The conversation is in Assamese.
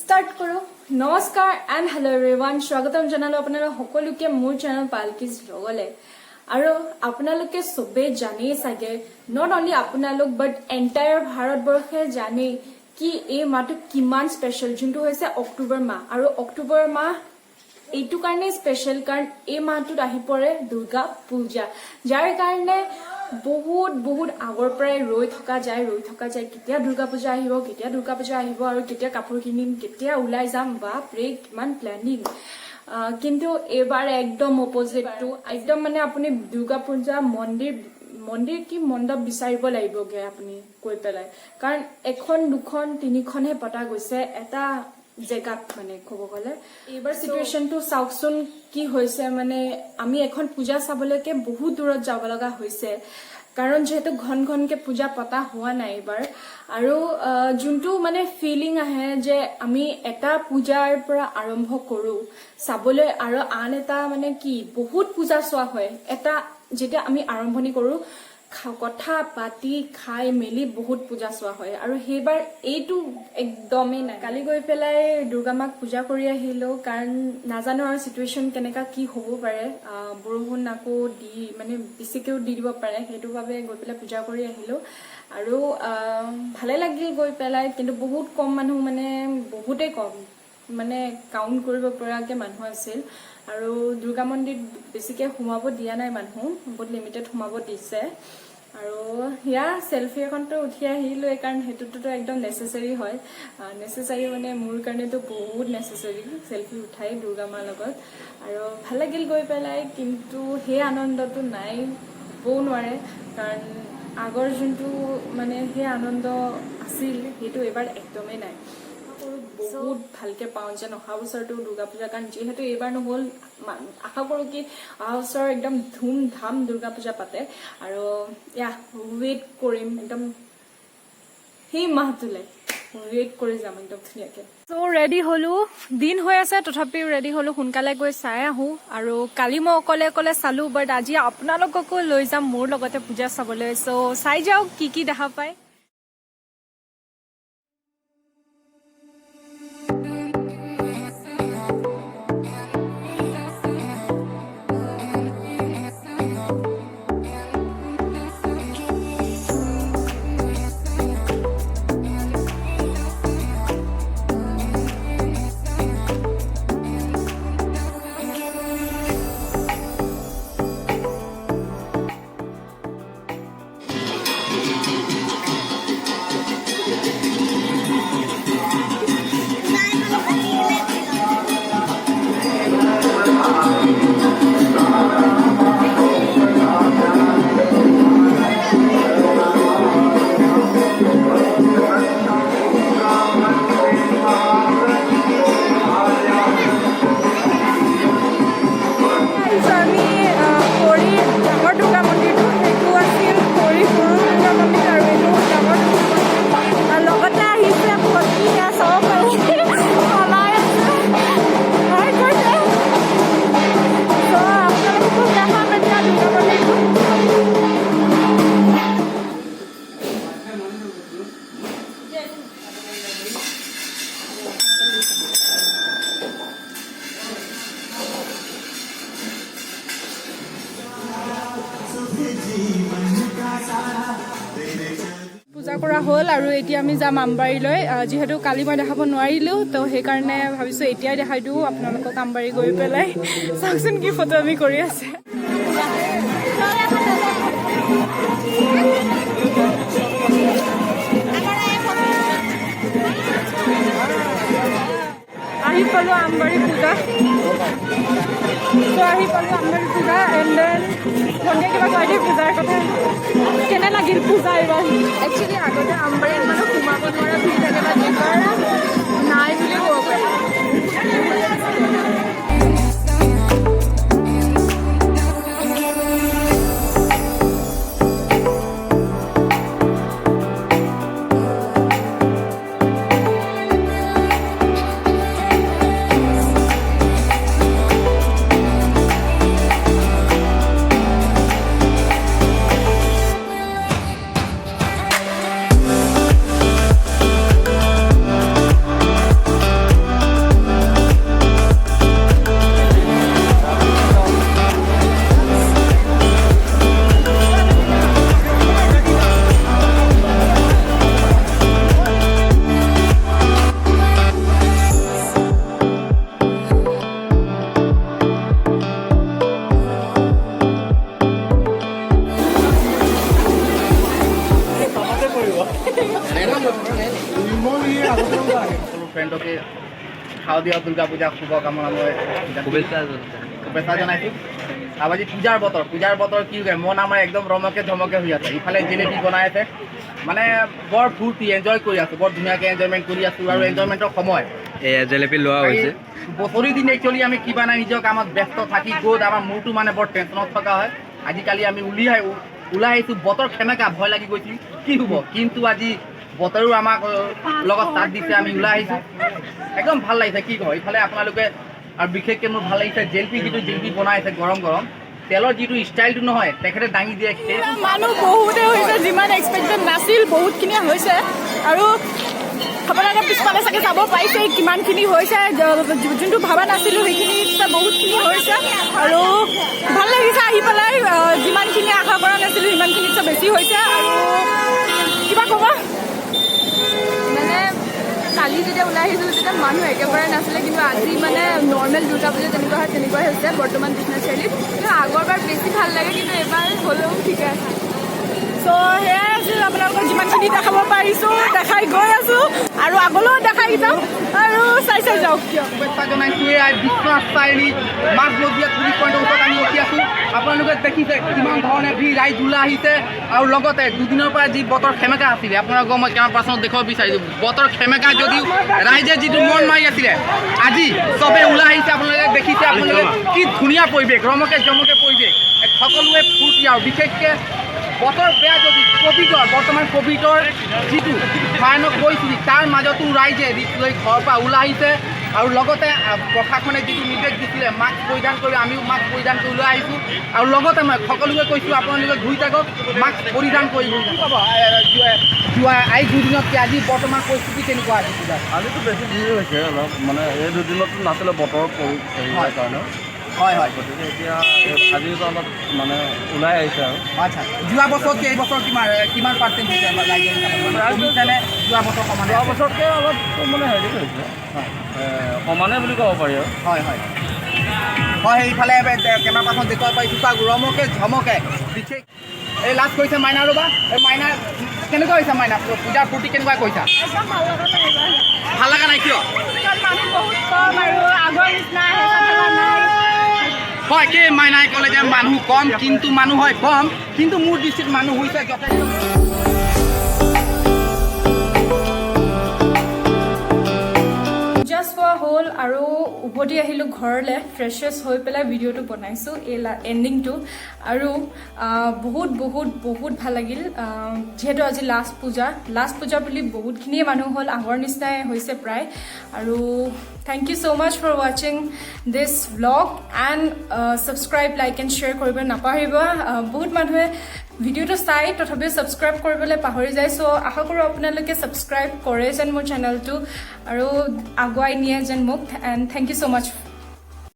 স্টাৰ্ট কৰো। নমস্কাৰ এণ্ড হেল্ল' এভৰিৱান, স্বাগতম জনালো আপোনালোক সকলোকে মোৰ চেনেল পালকিজ ব্লগলৈ। আৰু আপোনালোকে চবেই জানেই চাগে, নট অনলি আপোনালোক বাট এণ্টায়াৰ ভাৰতবৰ্ষে জানেই কি এই মাহটো কিমান স্পেচিয়েল, যোনটো হৈছে অক্টোবৰ মাহ। আৰু অক্টোবৰ মাহ এইটো কাৰণে স্পেচিয়েল কাৰণ এই মাহটোত আহি পৰে দুৰ্গা পূজা, যাৰ কাৰণে বহুত বহুত আগৰ পৰাই ৰৈ থকা যায় কেতিয়া দুৰ্গা পূজা আহিব আৰু কেতিয়া কাপোৰ কিনিম, কেতিয়া ওলাই যাম, বাপৰে কিমান প্লেনিং। কিন্তু এইবাৰ একদম অপজিটটো, একদম মানে আপুনি দুৰ্গা পূজা মন্দিৰ কি মণ্ডপ বিচাৰিব লাগিবগে আপুনি কৈ পেলাই, কাৰণ এখন দুখন তিনিখনহে পতা গৈছে এটা জেগাত। মানে ক'ব গ'লে এইবাৰ চিটুৱেশ্যনটো চাওকচোন কি হৈছে, মানে আমি এখন পূজা চাবলৈকে বহুত দূৰত যাব লগা হৈছে, কাৰণ যিহেতু ঘন ঘনকে পূজা পতা হোৱা নাই এইবাৰ। আৰু যোনটো মানে ফিলিং আহে যে আমি এটা পূজাৰ পৰা আৰম্ভ কৰো চাবলৈ, আৰু আন এটা মানে কি বহুত পূজা চোৱা হয়, এটা যেতিয়া আমি আৰম্ভণি কৰো কথা পাতি খাই মেলি বহুত পূজা চোৱা হয়, আৰু সেইবাৰ এইটো একদমেই নাই। কালি গৈ পেলাই দুৰ্গা মাক পূজা কৰি আহিলো, কাৰণ নাজানো আৰু চিটুৱেশ্যন কেনেকা কি হ'ব পাৰে, বৰষুণ আকৌ মানে বেছিকেও দি দিব পাৰে, সেইটো বাবে গৈ পেলাই পূজা কৰি আহিলো। আৰু ভালে লাগিল গৈ পেলাই, কিন্তু বহুত কম মানুহ, মানে বহুতেই কম, মানে কাউণ্ট কৰিব পৰাকে মানুহ আছিল। আৰু দুৰ্গা মন্দিৰত বেছিকে সোমাব দিয়া নাই মানুহ, বহুত লিমিটেড সোমাব দিছে। আৰু সেয়া চেলফি এখনতো উঠি আহিলো, কাৰণ সেইটোতো একদম নেচেচাৰী হয়, নেচেচাৰী মানে মোৰ কাৰণেতো বহুত নেচেচাৰী চেলফি উঠাই দুৰ্গা মাৰ লগত। আৰু ভাল লাগিল গৈ পেলাই, কিন্তু সেই আনন্দটো নাই, হ'বও নোৱাৰে, কাৰণ আগৰ যোনটো মানে সেই আনন্দ আছিল সেইটো এইবাৰ একদমেই নাই। বহুত ভালকে পাওঁ যেন অহা বছৰটো দুৰ্গা পূজা, কাৰণ যিহেতু এইবাৰ নহ'ল, আশা কৰো কি অহা বছৰ একদম ধুম ধাম দুৰ্গা পূজা পাতে। আৰু ৱেইট কৰিম একদম সেই মাহটোলৈ, ৱেইট কৰি যাম একদম ধুনীয়াকে। চ' ৰেডি হলো, দিন হৈ আছে তথাপিও ৰেডি হলো, সোনকালে গৈ চাই আহো। আৰু কালি মই অকলে চালো, বাট আজি আপোনালোককো লৈ যাম মোৰ লগতে পূজা চাবলৈ। চ' চাই যাওক কি দেখা পায়। পূজা কৰা হ'ল, আৰু এতিয়া আমি যাম আমবাৰীলৈ। যিহেতু কালি মই দেখাব নোৱাৰিলো, তো সেইকাৰণে ভাবিছো এতিয়াই দেখাই দিওঁ আপোনালোকক আমবাৰী গৈ পেলাই। চাওকচোন কি ফটো আমি কৰি আছে। আহি পালো আমবাৰী পূজা, এণ্ড দেন ভণ্টিয়ে কিবা কৈ দিয়ে পূজাৰ কথা। কেনে লাগিল পূজা এইবাৰ? একচুৱেলি আগতে আমবাৰীত মানে সোমাব নোৱাৰা ভিৰ থাকে, বা এইবাৰ নাই বুলি ক'ব পাৰি। ফ্ৰেণ্ডকে শাৰদীয় দুৰ্গা পূজা শুভকামনা মই শুভেচ্ছা জনাইছোঁ। আৰু আজি পূজাৰ বতৰ কি কয় মন আমাৰ একদম ৰমকে ধমকে হৈ আছে। ইফালে জিলেপি বনাই আছে, মানে বৰ ফূৰ্তি এনজয় কৰি আছোঁ, বৰ ধুনীয়াকৈ এনজয়মেণ্ট কৰি আছোঁ আৰু এনজয়মেণ্টৰ সময় এয়া জেলেপি লোৱা হৈছে। বছৰি দিন একচুৱেলি আমি কিবা নাই নিজৰ কামত ব্যস্ত থাকি গ'ল, আমাৰ মূৰটো মানে বৰ টেনশ্যনত থকা হয়। আজিকালি আমি ওলাই আহিছোঁ, বতৰ সেমেকা, ভয় লাগি গৈছিল কি হ'ব, কিন্তু আজি বতৰো আমাক লগত সাথ দিছে, আমি ওলাই আহিছোঁ, একদম ভাল লাগিছে কি কয়। ইফালে আপোনালোকে আৰু বিশেষকৈ মোৰ ভাল লাগিছে জেলেপি বনাই আছে গৰম গৰম, তেলৰ যিটো ষ্টাইলটো নহয় তেখেতে দাঙি দিয়ে। মানুহ বহুতে হৈছে, যিমান এক্সপেক্টেড নাছিল বহুতখিনিয়ে হৈছে আৰু আপোনালোকে পিছফালে চাগে চাব পাৰিছে কিমানখিনি হৈছে, যোনটো ভবা নাছিলোঁ সেইখিনি বহুতখিনি হৈছে আৰু ভাল লাগিছে আহি পেলাই। যিমানখিনি আশা কৰা নাছিলোঁ সিমানখিনিতকৈ বেছি হৈছে। আৰু কিবা ক'ব? মানে কালি যেতিয়া ওলাই আহিছিলোঁ তেতিয়া মানুহ একেবাৰে নাছিলে, কিন্তু আজি মানে নৰ্মেল দুৰ্গা পূজা যেনেকুৱা হয় তেনেকুৱাই হৈছে বৰ্তমান বিশ্বনাথ চাৰিআলিত। কিন্তু আগৰবাৰ বেছি ভাল লাগে, কিন্তু এবাৰ হ'লেও ঠিকে আছে। চ' সেয়াই আছিল আপোনালোকক যিমানখিনি দেখাব পাৰিছোঁ দেখাই গৈ আছোঁ আৰু আগলৈও দেখাই যাওঁ আৰু চাই যাওক। শুভেচ্ছা জনাইছোঁ। বিশ্বনাথ চাৰিআলি মাজমজিয়া পুলিচ পইণ্টৰ ওচৰত আমি ৰখি আছোঁ। আপোনালোকে দেখিছে কিমান ধৰণে ৰাইজ ওলাই আহিছে আৰু লগতে দুদিনৰ পৰা যি বতৰ সেমেকা আছিলে, আপোনালোকক মই কেমেৰা পাৰ্চনত দেখুৱাব বিচাৰিছোঁ। বতৰ সেমেকা যদিও ৰাইজে যিটো মন মাৰি আছিলে, আজি চবেই ওলাই আহিছে। আপোনালোকে দেখিছে, আপোনালোকে কি ধুনীয়া পৰিৱেশ, ৰমকে জমকে পৰিৱেশ, সকলোৱে ফূৰ্তি আৰু বিশেষকৈ বতৰ বেয়া যদি বৰ্তমান ক'ভিডৰ যিটো ভয়ানক পৰিস্থিতি তাৰ মাজতো ৰাইজে লৈ ঘৰৰ পৰা ওলাই আহিছে আৰু লগতে প্ৰশাসনে যিটো নিৰ্দেশ দিছিলে মাস্ক পৰিধান কৰি আমিও মাস্ক পৰিধান কৰি ওলাই আহিছোঁ। আৰু লগতে মই সকলোকে কৈছোঁ আপোনালোকে ঘূৰি থাকক, মাস্ক পৰিধান কৰি কি ক'ব যোৱা এই দুদিনতকৈ আজি বৰ্তমান পৰিস্থিতি কেনেকুৱা আছে? আজিতো বেছি ভিৰ হৈছে অলপ, মানে এই দুদিনতো নাছিলে বতৰ হেৰিৰ কাৰণে। হয় হয়, গতিকে এতিয়া আজিতো অলপ মানে ওলাই আহিছে আৰু। আচ্ছা, যোৱা বছৰতকৈ এই বছৰ কিমান পাৰ্চেণ্ট হৈছে যোৱা বছৰ সমানে? যোৱা বছৰতকৈ অলপ মানে হেৰি হৈছে, সমানে বুলি ক'ব পাৰি আৰু। হয় হয় হয়, সেইফালে কেমেৰা পাৰ্চন দেখুৱাব পাৰিছোঁ তাক ৰমকে ঝমকে। বিশেষ এই লাষ্ট কৈছে মাইনা ৰ'বা, এই মাইনা কেনেকুৱা হৈছে? মাইনা পূজাৰ ফূৰ্তি কেনেকুৱা কৈছা? ভাল লগা নাই কিয়? হয়, কি মাইনাই ক'লে যে মানুহ কম, কিন্তু মানুহ হয় কম, কিন্তু মোৰ দৃষ্টিত মানুহ হৈছে যথেষ্ট। জাষ্ট ফৰ হ'ল আৰু উভতি আহিলোঁ ঘৰলৈ, ফ্ৰেছ হৈ পেলাই ভিডিঅ'টো বনাইছোঁ এই এণ্ডিংটো। আৰু বহুত বহুত বহুত ভাল লাগিল, যিহেতু আজি লাষ্ট পূজা বুলি বহুতখিনিয়ে মানুহ হ'ল, আগৰ নিচিনাই হৈছে প্ৰায়। আৰু thank you so' much for ৱাচিং this vlog and subscribe, like and share কৰিব নাপাহৰিব। বহুত মানুহে ভিডিঅ'টো চাই তথাপিও ছাবস্ক্ৰাইব কৰিবলৈ পাহৰি যায়, চ' আশা কৰোঁ আপোনালোকে ছাবস্ক্ৰাইব কৰে যেন মোৰ চেনেলটো আৰু আগুৱাই নিয়ে যেন মোক। And thank you so' much.